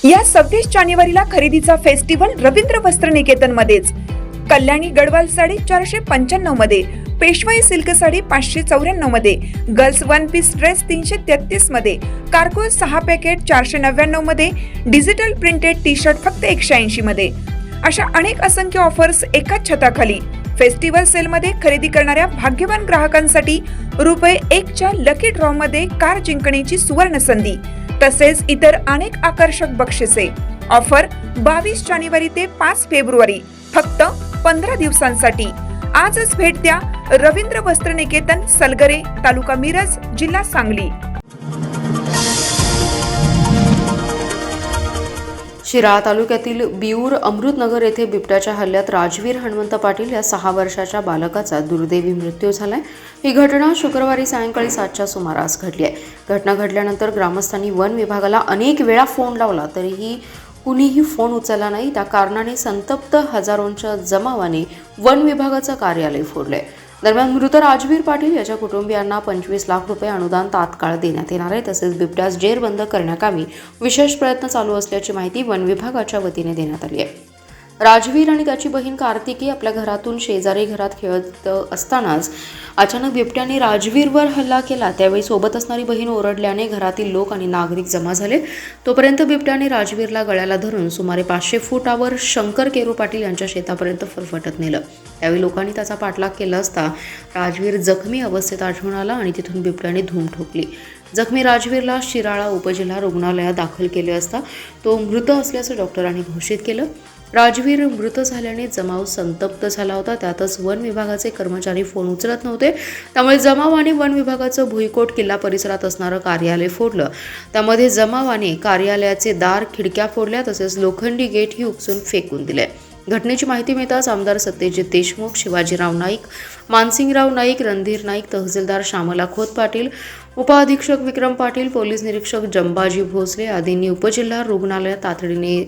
या 26 जानेवारीला खरेदीचा फेस्टिवल रवींद्र वस्त्र निकेतन मध्येच. कल्याणी गडवाल साडी 495 मध्ये, पेशवाई सिल्क साडी 594 मध्ये, गर्ल्स वन पीस ड्रेस 333 मध्ये, कार्गो 6 पॅकेट 499 मध्ये, डिजिटल प्रिंटेड टी शर्ट फक्त 180 मध्ये. अशा अनेक असंख्य ऑफर्स एकाच छताखाली. फेस्टिवल सेल मध्ये खरेदी करणाऱ्या भाग्यवान ग्राहकांसाठी ₹1 च्या लकी ड्रॉ मध्ये कार जिंकण्याची सुवर्ण संधी, तसेच इतर अनेक आकर्षक बक्षिसे. ऑफर 22 जानेवारी ते 5 फेब्रुवारी, फक्त 15 दिवसांसाठी. आजच भेट द्या रवींद्र वस्त्र निकेतन, सलगरे, तालुका मिरज, जिल्हा सांगली. शिराळा तालुक्यातील बिऊर अमृतनगर येथे बिबट्याच्या हल्ल्यात राजवीर हनुमंत पाटील या 6 वर्षाच्या बालकाचा दुर्दैवी मृत्यू झालाय. ही घटना शुक्रवारी सायंकाळी 7च्या सुमारास घडली आहे. घटना घडल्यानंतर ग्रामस्थांनी वन विभागाला अनेक वेळा फोन लावला, तरीही कुणीही फोन उचलला नाही. त्या कारणाने संतप्त हजारोंच्या जमावाने वन विभागाचं कार्यालय फोडलंय. दरम्यान मृत राजवीर पाटील याच्या कुटुंबियांना 25 लाख रुपये अनुदान तात्काळ देण्यात येणार आहे. तसेच बिबट्यास जेरबंद करण्याकामी विशेष प्रयत्न चालू असल्याची माहिती वन विभागाच्या वतीने देण्यात आली आहे. राजवीर आणि त्याची बहीण कार्तिकी आपल्या घरातून शेजारी घरात खेळत असतानाच अचानक बिबट्याने राजवीरवर हल्ला केला. त्यावेळी सोबत असणारी बहीण ओरडल्याने घरातील लोक आणि नागरिक जमा झाले. तोपर्यंत बिबट्याने राजवीरला गळ्याला धरून सुमारे 500 फुटावर शंकर केरू पाटील यांच्या शेतापर्यंत फरफटत नेलं. त्यावेळी लोकांनी त्याचा पाठलाग केला असता राजवीर जखमी अवस्थेत आढळून आला आणि तिथून बिबट्याने धूम ठोकली. जखमी राजवीरला शिराळा उपजिल्हा रुग्णालयात दाखल केले असता तो मृत असल्याचं डॉक्टरांनी घोषित केलं. राजवीर मृत झाल्याने जमाव संतप्त झाला होता. त्यातच वन विभागाचे कर्मचारी फोन उचलत नव्हते. त्यामुळे जमावाने वन विभागाचं भुईकोट किल्ला परिसरात असणारं कार्यालय फोडलं. त्यामध्ये जमावाने कार्यालयाचे दार, खिडक्या फोडल्या, तसेच लोखंडी गेटही उपसून फेकून दिले. घटनेची माहिती मिळताच आमदार सत्यजित देशमुख, शिवाजीराव नाईक, मानसिंगराव नाईक, रणधीर नाईक, तहसीलदार श्यामला खोत पाटील, उपअधीक्षक विक्रम पाटील, पोलीस निरीक्षक जंबाजी भोसले आदींनी उपजिल्हा रुग्णालयात तातडीने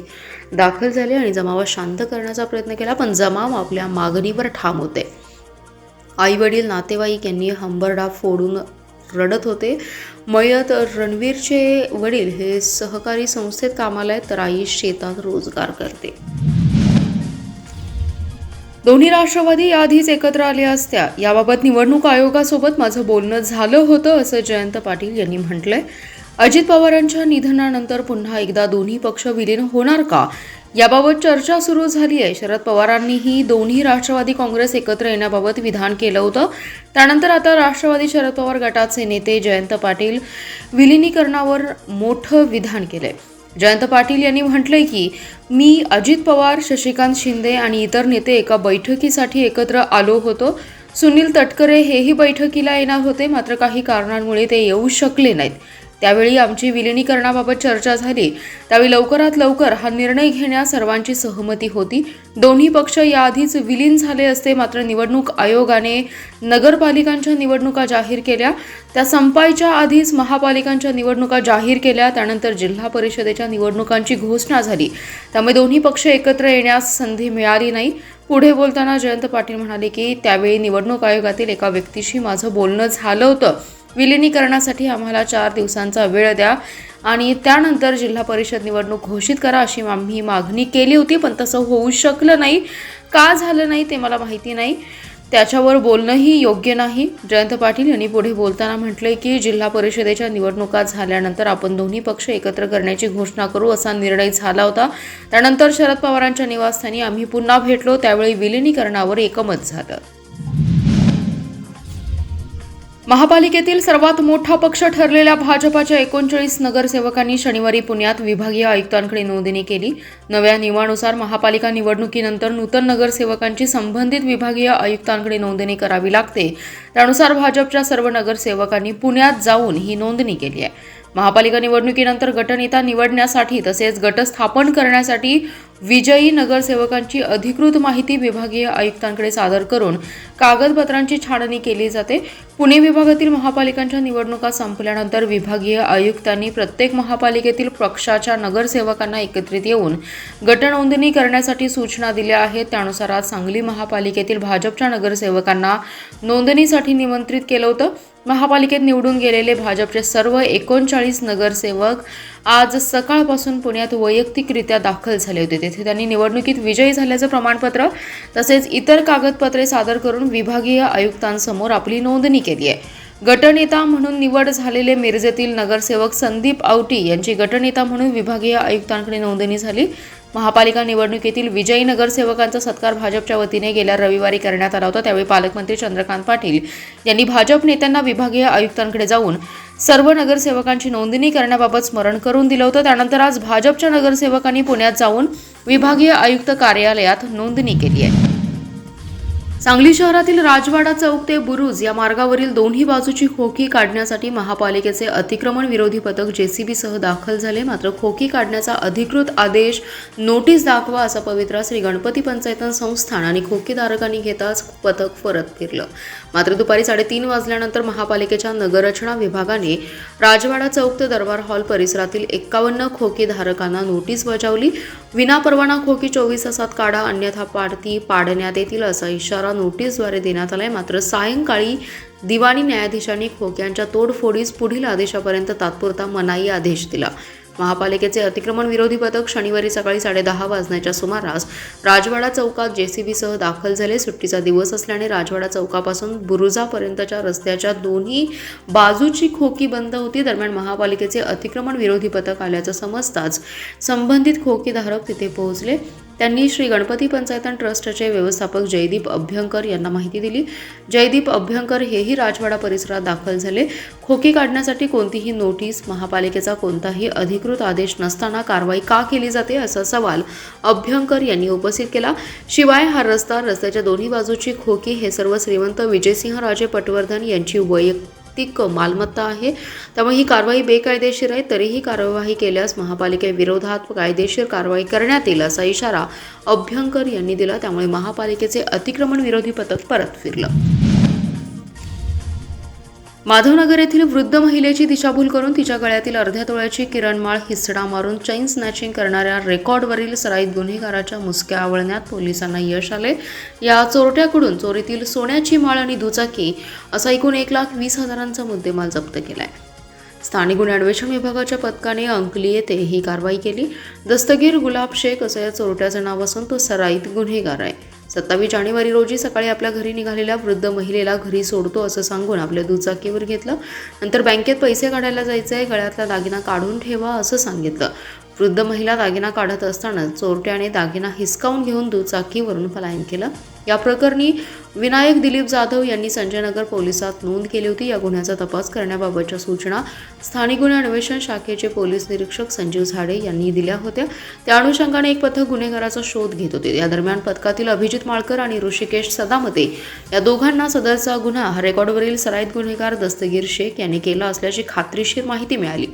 दाखल झाले आणि जमावास शांत करण्याचा प्रयत्न केला. पण जमाव आपल्या मागणीवर ठाम होते. आई वडील, नातेवाईक यांनी हंबरडा फोडून रडत होते. मयत रणवीरचे वडील हे सहकारी संस्थेत कामाला आहेत, तर आई शेतात रोजगार करते. दोन्ही राष्ट्रवादी याआधीच एकत्र आल्या असत्या. याबाबत निवडणूक आयोगासोबत माझं बोलणं झालं होतं, असं जयंत पाटील यांनी म्हटलंय. अजित पवारांच्या निधनानंतर पुन्हा एकदा दोन्ही पक्ष विलीन होणार का, याबाबत चर्चा सुरू झाली आहे. शरद पवारांनीही दोन्ही राष्ट्रवादी काँग्रेस एकत्र येण्याबाबत विधान केलं होतं. त्यानंतर आता राष्ट्रवादी शरद पवार गटाचे नेते जयंत पाटील विलिनीकरणावर मोठं विधान केलंय. जयंत पाटील यांनी म्हटलंय की मी, अजित पवार, शशिकांत शिंदे आणि इतर नेते एका बैठकीसाठी एकत्र आलो होतो. सुनील तटकरे हेही बैठकीला येणार होते, मात्र काही कारणांमुळे ते येऊ शकले नाहीत. त्यावेळी आमची विलिनीकरणाबाबत चर्चा झाली. त्यावेळी लवकरात लवकर हा निर्णय घेण्यास सर्वांची सहमती होती. दोन्ही पक्ष याआधीच विलीन झाले असते, मात्र निवडणूक आयोगाने नगरपालिकांच्या निवडणुका जाहीर केल्या. त्या संपायच्या आधीच महापालिकांच्या निवडणुका जाहीर केल्या. त्यानंतर जिल्हा परिषदेच्या निवडणुकांची घोषणा झाली. त्यामुळे दोन्ही पक्ष एकत्र येण्यास संधी मिळाली नाही. पुढे बोलताना जयंत पाटील म्हणाले की त्यावेळी निवडणूक आयोगातील एका व्यक्तीशी माझं बोलणं झालं होतं. विलिनीकरणासाठी आम्हाला 4 दिवसांचा वेळ द्या आणि त्यानंतर जिल्हा परिषद निवडणूक घोषित करा, अशी आम्ही मागणी केली होती. पण तसं होऊ शकलं नाही. का झालं नाही ते मला माहिती नाही. त्याच्यावर बोलणंही योग्य नाही. जयंत पाटील यांनी पुढे बोलताना म्हटलंय की जिल्हा परिषदेच्या निवडणुका झाल्यानंतर आपण दोन्ही पक्ष एकत्र करण्याची घोषणा करू, असा निर्णय झाला होता. त्यानंतर शरद पवारांच्या निवासस्थानी आम्ही पुन्हा भेटलो. त्यावेळी विलिनीकरणावर एकमत झालं. महापालिकेतील सर्वात मोठा पक्ष ठरलेल्या भाजपाच्या 39 नगरसेवकांनी शनिवारी पुण्यात विभागीय आयुक्तांकडे नोंदणी केली. नव्या नियमानुसार महापालिका निवडणुकीनंतर नूतन नगरसेवकांची संबंधित विभागीय आयुक्तांकडे नोंदणी करावी लागते. त्यानुसार भाजपच्या सर्व नगरसेवकांनी पुण्यात जाऊन ही नोंदणी केली आहे. महापालिका निवडणुकीनंतर गटनेता निवडण्यासाठी तसेच गट स्थापन करण्यासाठी विजयी नगरसेवकांची अधिकृत माहिती विभागीय आयुक्तांकडे सादर करून कागदपत्रांची छाननी केली जाते. पुणे विभागातील महापालिकांच्या निवडणुका संपल्यानंतर विभागीय आयुक्तांनी प्रत्येक महापालिकेतील पक्षाच्या नगरसेवकांना एकत्रित येऊन गटनोंदणी करण्यासाठी सूचना दिल्या आहेत. त्यानुसार आज सांगली महापालिकेतील भाजपच्या नगरसेवकांना नोंदणीसाठी निमंत्रित केलं होतं. महापालिकेत निवडून गेलेले भाजपचे सर्व 39 नगरसेवक आज सकाळपासून पुण्यात वैयक्तिकरित्या दाखल झाले होते. तेथे त्यांनी निवडणुकीत विजयी झाल्याचं प्रमाणपत्र तसेच इतर कागदपत्रे सादर करून विभागीय आयुक्तांसमोर आपली नोंदणी केली आहे. गटनेता म्हणून निवड झालेले मिरजेतील नगरसेवक संदीप आवटी यांची गटनेता म्हणून विभागीय आयुक्तांकडे नोंदणी झाली. महापालिका निवडणुकीतील विजयी नगरसेवकांचा सत्कार भाजपच्या वतीने गेल्या रविवारी करण्यात आला होता. त्यावेळी पालकमंत्री चंद्रकांत पाटील यांनी भाजप नेत्यांना विभागीय आयुक्तांकडे जाऊन सर्व नगरसेवकांची नोंदणी करण्याबाबत स्मरण करून दिलं होतं. त्यानंतर आज भाजपच्या नगरसेवकांनी पुण्यात जाऊन विभागीय आयुक्त कार्यालयात नोंदणी केली आहे. सांगली शहरातील राजवाडा चौक ते बुरुज या मार्गावरील दोन्ही बाजूची खोकी काढण्यासाठी महापालिकेचे अतिक्रमण विरोधी पथक जेसीबीसह दाखल झाले. मात्र खोकी काढण्याचा अधिकृत आदेश नोटीस दाखवा असा पवित्रा श्री गणपती पंचायतन संस्थान आणि खोकीधारकांनी घेताच पथक परत फिरलं. मात्र दुपारी 3:30 वाजल्यानंतर महापालिकेच्या नगररचना विभागाने राजवाडा चौक ते दरबार हॉल परिसरातील 51 खोकीधारकांना नोटीस बजावली. विनापरवाना खोकी 24 तासात काढा अन्यथा पाडती पाडण्यात येतील असा इशारा नोटीसद्वारे देण्यात आलाय. मात्र सायंकाळी दिवाणी न्यायाधीशांनी खोक्यांच्या तोडफोडीस पुढील आदेशापर्यंत तात्पुरता मनाई आदेश दिला. महापालिकेचे अतिक्रमण विरोधी पथक शनिवारी सकाळी 10:30 वाजण्याच्या सुमारास राजवाडा चौकात जेसीबीसह दाखल झाले. सुट्टीचा दिवस असल्याने राजवाडा चौकापासून बुरुजापर्यंतच्या रस्त्याच्या दोन्ही बाजूची खोकी बंद होती. दरम्यान महापालिकेचे अतिक्रमण विरोधी पथक आल्याचं समजताच संबंधित खोकीधारक तिथे पोहोचले. त्यांनी श्री गणपती पंचायतन ट्रस्टचे व्यवस्थापक जयदीप अभ्यंकर यांना माहिती दिली. जयदीप अभ्यंकर हेही राजवाडा परिसरात दाखल झाले. खोकी काढण्यासाठी कोणतीही नोटीस, महापालिकेचा कोणताही अधिकृत आदेश नसताना कारवाई का केली जाते असा सवाल अभ्यंकर यांनी उपस्थित केला. शिवाय हा रस्त्याच्या दोन्ही बाजूची खोकी हे सर्व श्रीमंत विजयसिंहराजे पटवर्धन यांची वैयक्तिक मालमत्ता आहे. त्यामुळे ही कारवाई बेकायदेशीर आहे. तरीही कार्यवाही केल्यास महापालिकेविरोधात कायदेशीर कारवाई करण्यात येईल असा इशारा अभ्यंकर यांनी दिला. त्यामुळे महापालिकेचे अतिक्रमण विरोधी पथक परत फिरलं. माधवनगर येथील वृद्ध महिलेची दिशाभूल करून तिच्या गळ्यातील अर्ध्या तोळ्याची किरणमाळ हिसडा मारून चैन स्नॅचिंग करणाऱ्या रेकॉर्डवरील सराईत गुन्हेगाराच्या मुसक्या आवळण्यात पोलिसांना यश आले. या चोरट्याकडून चोरीतील सोन्याची माळ आणि दुचाकी असा एकूण 1,20,000चा मुद्देमाल जप्त केलाय. स्थानिक गुन्हे अन्वेषण विभागाच्या पथकाने अंकली येथे ही कारवाई केली. दस्तगीर गुलाब शेख असं या चोरट्याचं नाव असून तो सराईत गुन्हेगार आहे. 27 जानेवारी रोजी सकाळी आपल्या घरी निघालेल्या वृद्ध महिलेला घरी सोडतो असं सांगून आपल्या दुचाकीवर घेतलं. नंतर बँकेत पैसे काढायला जायचंय, गळ्यातला दागिना काढून ठेवा असं सांगितलं. वृद्ध महिला दागिना काढत असताना चोरट्याने दागिना हिसकावून घेऊन दुचाकीवरून पलायन केलं. या प्रकरणी विनायक दिलीप जाधव यांनी संजयनगर पोलिसात नोंद केली होती. या गुन्ह्याचा तपास करण्याबाबतच्या सूचना स्थानिक गुन्हे अन्वेषण शाखेचे पोलीस निरीक्षक संजीव झाडे यांनी दिल्या होत्या. त्या अनुषंगाने एक पथक गुन्हेगाराचा शोध घेत होते. या दरम्यान पथकातील अभिजित माळकर आणि ऋषिकेश सदामते या दोघांना सदरचा गुन्हा हा रेकॉर्डवरील सराईत गुन्हेगार दस्तगीर शेख यांनी केला असल्याची खात्रीशीर माहिती मिळाली.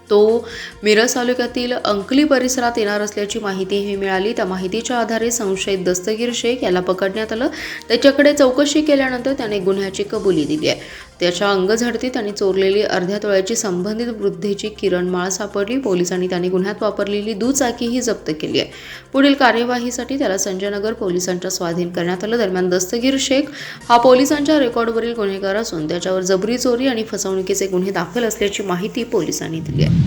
तो मिरज तालुक्यातील अंकली परिसरात येणार असल्याची माहितीही मिळाली. त्या माहितीच्या आधारे संशयित दस्तगीर शेख याला पकडण्यात आलं. त्याच्याकडे चौकशी केल्यानंतर त्याने गुन्ह्याची कबुली दिली आहे. त्याच्या अंगझडतीत त्यांनी चोरलेली अर्ध्या तोळ्याची संबंधित वृद्धेची किरणमाळ सापडली. पोलिसांनी त्याने गुन्ह्यात वापरलेली दुचाकीही जप्त केली आहे. पुढील कार्यवाहीसाठी त्याला संजयनगर पोलिसांच्या स्वाधीन करण्यात आलं. दरम्यान दस्तगीर शेख हा पोलिसांच्या रेकॉर्डवरील गुन्हेगार असून त्याच्यावर जबरी चोरी आणि फसवणुकीचे गुन्हे दाखल असल्याची माहिती पोलिसांनी दिली आहे.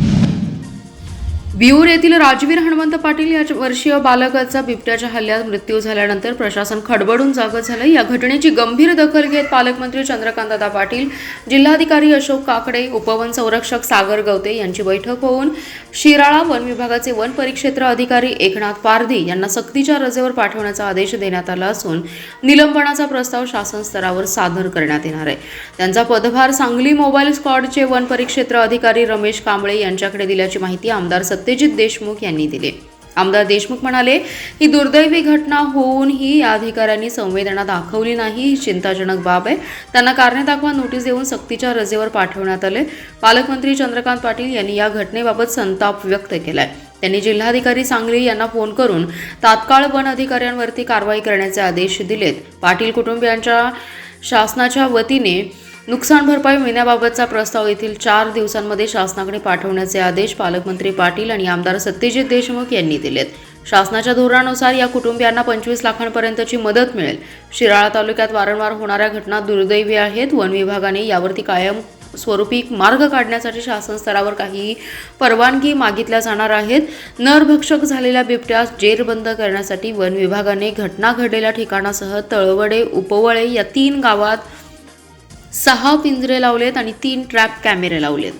बिऊर येथील राजवीर हणमंत पाटील या वर्षीय बालकाचा बिबट्याच्या हल्ल्यात मृत्यू झाल्यानंतर प्रशासन खडबडून जागं झालं. या घटनेची गंभीर दखल घेत पालकमंत्री चंद्रकांतदादा पाटील, जिल्हाधिकारी अशोक काकडे, उपवन संरक्षक सागर गवते यांची बैठक होऊन शिराळा वन विभागाचे वन परिक्षेत्र अधिकारी एकनाथ पारधी यांना सक्तीच्या रजेवर पाठवण्याचा आदेश देण्यात आला असून निलंबनाचा प्रस्ताव शासन स्तरावर सादर करण्यात येणार आहे. त्यांचा पदभार सांगली मोबाईल स्क्वॉडचे वन परिक्षेत्र अधिकारी रमेश कांबळे यांच्याकडे दिल्याची माहिती आमदार सत्यजित देशमुख यांनी दिली. आमदार देशमुख म्हणाले, ही दुर्दैवी घटना होऊनही या अधिकाऱ्यांनी संवेदना दाखवली नाही, ही चिंताजनक बाब आहे. त्यांना कारणे दाखवा नोटीस देऊन सक्तीच्या रजेवर पाठवण्यात आले. पालकमंत्री चंद्रकांत पाटील यांनी या घटनेबाबत संताप व्यक्त केलाय. त्यांनी जिल्हाधिकारी सांगली यांना फोन करून तात्काळ वन अधिकाऱ्यांवरती कारवाई करण्याचे आदेश दिलेत. पाटील कुटुंबियांच्या शासनाच्या वतीने नुकसान भरपाई मिळण्याबाबतचा प्रस्ताव येथील 4 दिवसांमध्ये शासनाकडे पाठवण्याचे आदेश पालकमंत्री पाटील आणि आमदार सत्यजित देशमुख यांनी दिलेत. शासनाच्या धोरणानुसार या कुटुंबियांना 25 लाखांपर्यंतची मदत मिळेल. शिराळा तालुक्यात वारंवार होणाऱ्या घटना दुर्दैवी आहेत. वन विभागाने यावरती कायम स्वरूपी मार्ग काढण्यासाठी शासन स्तरावर काही परवानगी मागितल्या जाणार आहेत. नरभक्षक झालेल्या बिबट्यास जेरबंद करण्यासाठी वन विभागाने घटना घडलेल्या ठिकाणासह तळवडे, उपवळे या 3 गावात 6 पिंजरे लावलेत आणि 3 ट्रॅप कॅमेरे लावलेत.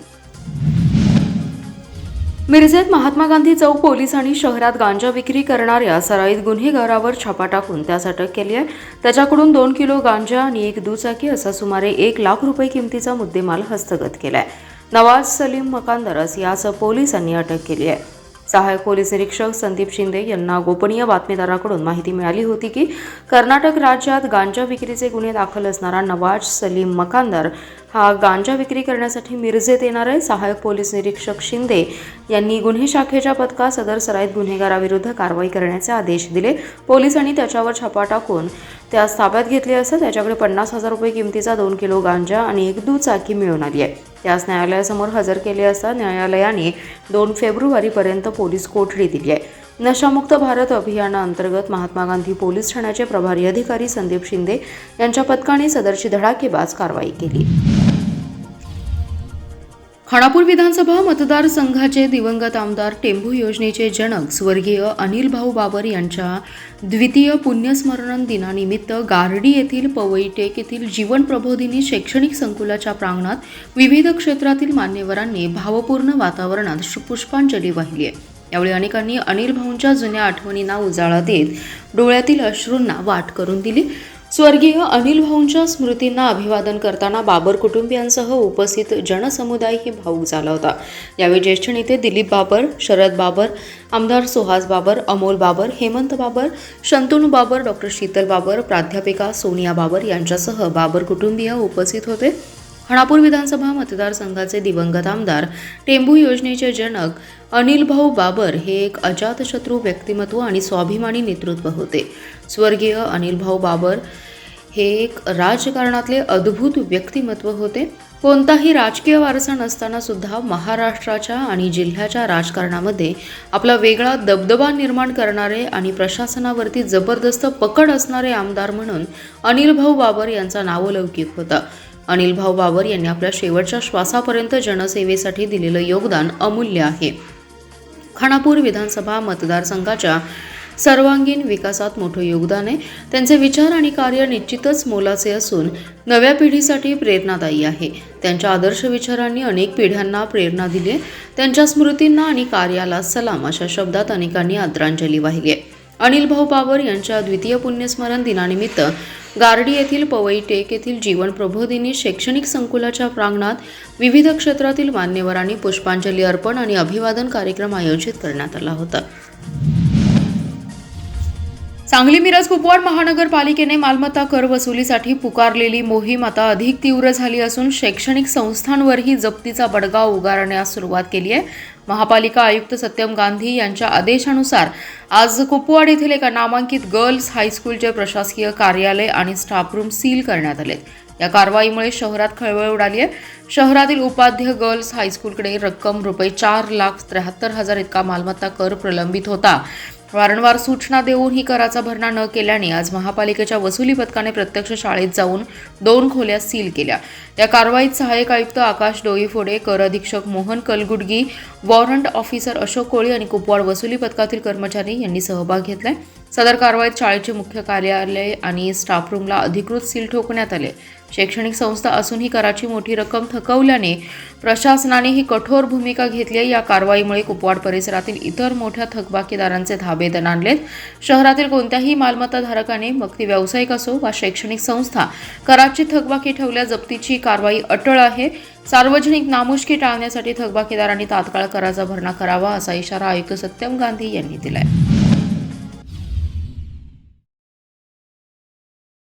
मिरजेत महात्मा गांधी चौक पोलिसांनी शहरात गांजा विक्री करणाऱ्या सराईत गुन्हेगारावर छापा टाकून त्यास अटक केली आहे. त्याच्याकडून 2 किलो गांजा आणि 1 दुचाकी असा सुमारे 1 लाख रुपये किमतीचा मुद्देमाल हस्तगत केलाय. नवाज सलीम मकांदरस यास पोलिसांनी अटक केली आहे. सहाय्यक पोलीस निरीक्षक संदीप शिंदे यांना गोपनीय बातमीदाराकडून माहिती मिळाली होती की कर्नाटक राज्यात गांजा विक्रीचे गुन्हे दाखल असणारा नवाज सलीम मकांदर हा गांजा विक्री करण्यासाठी मिरजेत येणार आहे. सहाय्यक पोलीस निरीक्षक शिंदे यांनी गुन्हे शाखेच्या पथकास सदर सराईत गुन्हेगाराविरुद्ध कारवाई करण्याचे आदेश दिले. पोलिसांनी त्याच्यावर छापा टाकून त्यास ताब्यात घेतले असता त्याच्याकडे 50,000 रुपये किमतीचा 2 किलो गांजा आणि 1 दुचाकी मिळून आली आहे. त्यास न्यायालयासमोर हजर केले असता न्यायालयाने 2 फेब्रुवारीपर्यंत पोलीस कोठडी दिली आहे. नशामुक्त भारत अभियानाअंतर्गत महात्मा गांधी पोलीस ठाण्याचे प्रभारी अधिकारी संदीप शिंदे यांच्या पथकाने सदरची धडाकेबाज कारवाई केली. खानापूर विधानसभा मतदारसंघाचे दिवंगत आमदार टेंभू योजनेचे जनक स्वर्गीय अनिल भाऊ बाबर यांच्या द्वितीय पुण्यस्मरण दिनानिमित्त गारडी येथील पवई टेक येथील जीवन प्रबोधिनी शैक्षणिक संकुलाच्या प्रांगणात विविध क्षेत्रातील मान्यवरांनी भावपूर्ण वातावरणात पुष्पांजली वाहिली आहे. यावेळी अनेकांनी अनिल भाऊंच्या जुन्या आठवणींना उजाळा देत डोळ्यातील अश्रूंना वाट करून दिली. स्वर्गीय अनिल भाऊंच्या स्मृतींना अभिवादन करताना बाबर कुटुंबियांसह उपस्थित जनसमुदायही भावूक झाला होता. यावेळी ज्येष्ठ नेते दिलीप बाबर, शरद बाबर, आमदार सुहास बाबर, अमोल बाबर, हेमंत बाबर, शंतनू बाबर, डॉक्टर शीतल बाबर, प्राध्यापिका सोनिया बाबर यांच्यासह बाबर कुटुंबीय उपस्थित होते. खानापूर विधानसभा मतदारसंघाचे दिवंगत आमदार टेंभू योजनेचे जनक अनिल भाऊ बाबर हे एक अजातशत्रू व्यक्तिमत्व आणि स्वाभिमानी नेतृत्व होते. स्वर्गीय अनिल भाऊ बाबर हे एक राजकारणातले अद्भुत व्यक्तिमत्व होते. कोणताही राजकीय वारसा नसताना सुद्धा महाराष्ट्राच्या आणि जिल्ह्याच्या राजकारणामध्ये आपला वेगळा दबदबा निर्माण करणारे आणि प्रशासनावरती जबरदस्त पकड असणारे आमदार म्हणून अनिल भाऊ बाबर यांचा नावलौकिक होता. अनिल भाऊ बाबर यांनी आपल्या शेवटच्या श्वासापर्यंत जनसेवेसाठी दिलेलं योगदान अमूल्य आहे. खानापूर विधानसभा मतदारसंघाच्या सर्वांगीण विकासात मोठं योगदान आहे. त्यांचे विचार आणि कार्य निश्चितच मोलाचे असून नव्या पिढीसाठी प्रेरणादायी आहे. त्यांच्या आदर्श विचारांनी अनेक पिढ्यांना प्रेरणा दिली आहे. त्यांच्या स्मृतींना आणि कार्याला सलाम अशा शब्दात अनेकांनी आदरांजली वाहिली आहे. अनिल भाऊ बाबर यांच्या द्वितीय पुण्यस्मरण दिनानिमित्त गारडी येथील पवई टेक येथील जीवन प्रबोधिनी शैक्षणिक संकुलाच्या प्रांगणात विविध क्षेत्रातील मान्यवरांनी पुष्पांजली अर्पण आणि अभिवादन कार्यक्रम आयोजित करण्यात आला होता. सांगली मिरज कुपवाड महानगरपालिकेने मालमत्ता कर वसुलीसाठी पुकारलेली मोहीम आता अधिक तीव्र झाली असून शैक्षणिक संस्थांवरही जप्तीचा बडगा उगारण्यास सुरुवात केली आहे. महापालिका आयुक्त सत्यम गांधी यांच्या आदेशानुसार आज कुपवाड येथील एका नामांकित गर्ल्स हायस्कूलचे प्रशासकीय कार्यालय आणि स्टाफ रूम सील करण्यात आले. या कारवाईमुळे शहरात खळबळ उडाली आहे. शहरातील उपाध्य गर्ल्स हायस्कूलकडे रक्कम रुपये 4,73,000 इतका मालमत्ता कर प्रलंबित होता. वारंवार सूचना देऊन ही कराचा भरणा न केल्याने आज महापालिकेच्या वसुली पथकाने प्रत्यक्ष शाळेत जाऊन 2 खोल्या सील केल्या. या कारवाईत सहाय्यक आयुक्त आकाश डोईफोडे, कर अधीक्षक मोहन कलगुडगी, वॉरंट ऑफिसर अशोक कोळी आणि कुपवाड वसुली पथकातील कर्मचारी यांनी सहभाग घेतलाय. सदर कारवाईत शाळेचे मुख्य कार्यालय आणि स्टाफ रूमला अधिकृत सील ठोकण्यात आले. शैक्षणिक संस्था असूनही कराची मोठी रक्कम थकवल्याने प्रशासनाने ही कठोर भूमिका घेतली आहे. या कारवाईमुळे कुपवाड परिसरातील इतर मोठ्या थकबाकीदारांचे धाबे दणाणलेत. शहरातील कोणत्याही मालमत्ताधारकाने मग ती व्यावसायिक असो वा शैक्षणिक संस्था कराची थकबाकी ठेवल्या जप्तीची कारवाई अटळ आहे. सार्वजनिक नामुष्की टाळण्यासाठी थकबाकीदारांनी तात्काळ कराचा भरणा करावा असा इशारा आयुक्त सत्यम गांधी यांनी दिलाय.